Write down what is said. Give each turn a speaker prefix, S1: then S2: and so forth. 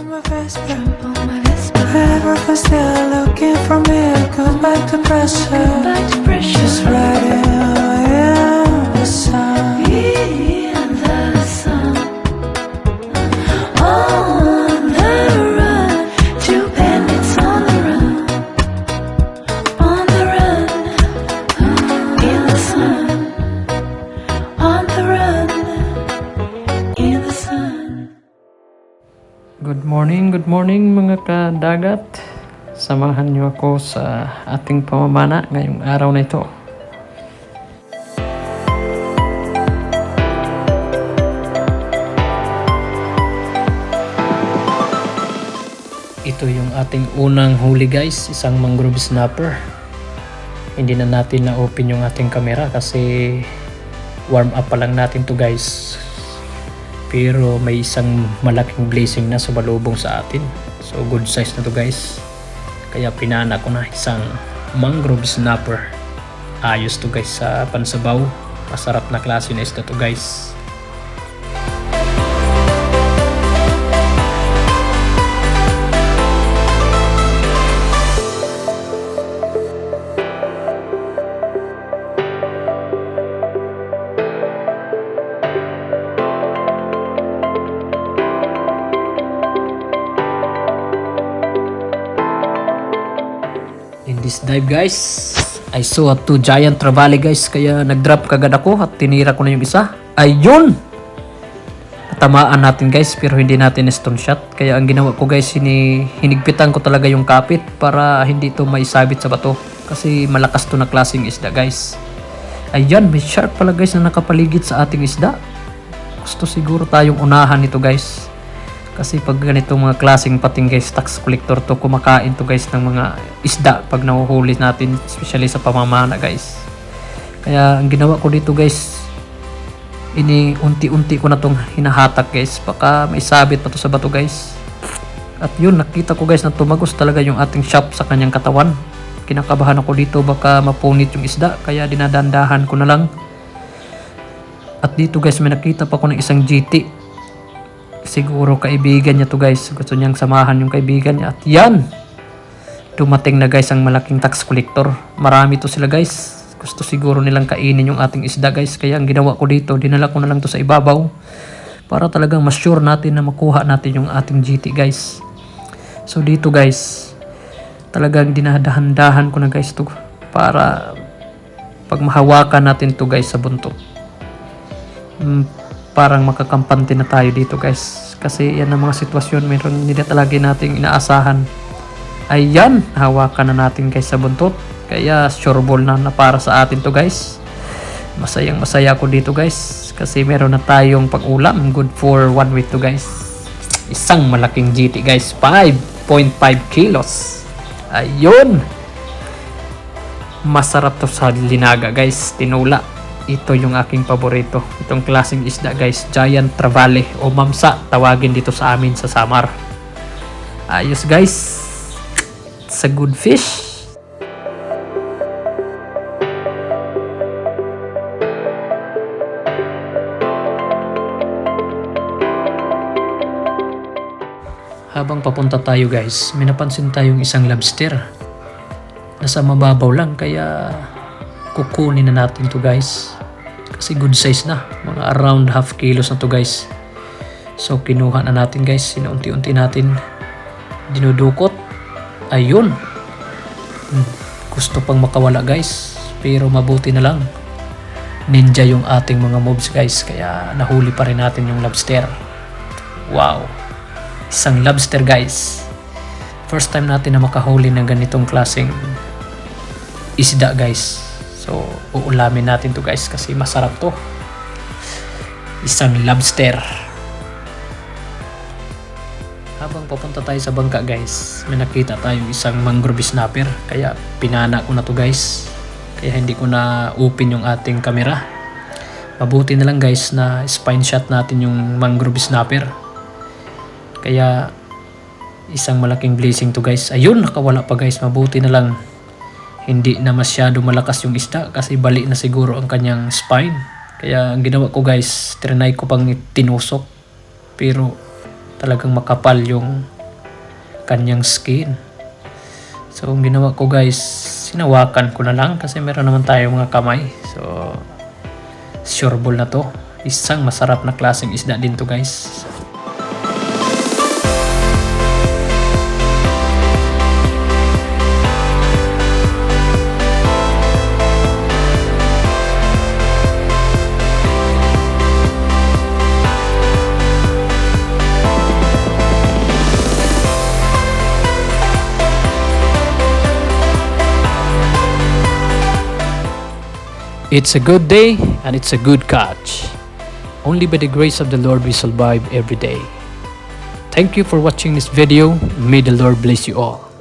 S1: Everyone's still looking for miracles, back to pressure. Just riding away in the sun. On the run, too bad it's on the run. On the run, in the sun. On the run, in the sun.
S2: Good morning mga kadagat. Samahan niyo ako sa ating pamamana ngayong araw na ito. Ito yung ating unang huli guys, isang mangrove snapper. Hindi na natin na-open yung ating camera kasi warm up pa lang natin to guys. Pero may isang malaking blazing na sumalubong sa atin. So good size na to guys. Kaya pinana ko na isang mangrove snapper. Ayos to guys sa pansabaw. Masarap na klase na isda to guys. In this dive guys, I saw 2 giant trevally guys, kaya nag-drop kagad ako at tinira ko na yung isa. Ayun! Natamaan natin guys pero hindi natin stone shot. Kaya ang ginawa ko guys, hinigpitan ko talaga yung kapit para hindi ito maisabit sa bato. Kasi malakas to na klaseng isda guys. Ayan, may shark pala guys na nakapaligid sa ating isda. Gusto siguro tayong unahan nito guys. Kasi pag ganito mga klaseng pating guys, tax collector to, kumakain to guys ng mga isda pag nahuhuli natin, especially sa pamamana guys. Kaya ang ginawa ko dito guys, unti-unti ko na tong hinahatak guys, baka may sabit pa to sa bato guys. At yun, nakita ko guys na tumagos talaga yung ating shop sa kanyang katawan. Kinakabahan ako dito, baka mapunit yung isda, kaya dinadandahan ko na lang. At dito guys, may nakita pa ko ng isang GT. Siguro kaibigan niya to guys, gusto niyang samahan yung kaibigan niya. At yan, dumating na guys ang malaking tax collector. Marami to sila guys, gusto siguro nilang kainin yung ating isda guys. Kaya ang ginawa ko dito, dinala ko na lang to sa ibabaw para talagang mas sure natin na makuha natin yung ating GT guys. So dito guys, talagang dinadahan-dahan ko na guys to para pag mahawakan natin to guys sa buntot, parang makakampante na tayo dito guys. Kasi yan ang mga sitwasyon, meron hindi talaga nating inaasahan. Ayan, hawakan na natin guys sa buntot. Kaya sure ball na para sa atin to guys. Masayang masaya ko dito guys, kasi meron na tayong pag-ulam. Good for 1 week to guys. Isang malaking GT guys, 5.5 kilos. Ayun, masarap to sa linaga guys, tinula. Ito yung aking paborito. Itong klaseng isda guys, giant trevally o mamsa tawagin dito sa amin sa Samar. Ayos guys, it's a good fish. Habang papunta tayo guys, may napansin tayong isang lobster. Nasa mababaw lang, kaya kukunin na natin to guys. Kasi good size na, mga around half kilos na to guys. So kinuha na natin guys, sinuunti-unti natin dinudukot. Ayun, gusto pang makawala guys, pero mabuti na lang ninja yung ating mga moves guys, kaya nahuli pa rin natin yung lobster. Wow, isang lobster guys. First time natin na makahuli ng ganitong klaseng isda guys. So uulamin natin to guys kasi masarap to. Isang lobster. Habang papunta tayo sa bangka guys, may nakita tayong isang mangrove snapper. Kaya pinana ko na to guys. Kaya hindi ko na open yung ating camera. Mabuti na lang guys na spine shot natin yung mangrove snapper. Kaya isang malaking blessing to guys. Ayun, nakawala pa guys. Mabuti na lang hindi na masyado malakas yung isda kasi bali na siguro ang kanyang spine. Kaya ang ginawa ko guys, trinay ko pang tinusok, pero talagang makapal yung kanyang skin. So ang ginawa ko guys, sinawakan ko na lang kasi meron naman tayo mga kamay. So sureball na to. Isang masarap na klaseng isda din to guys. It's a good day and it's a good catch. Only by the grace of the Lord we survive every day. Thank you for watching this video. May the Lord bless you all.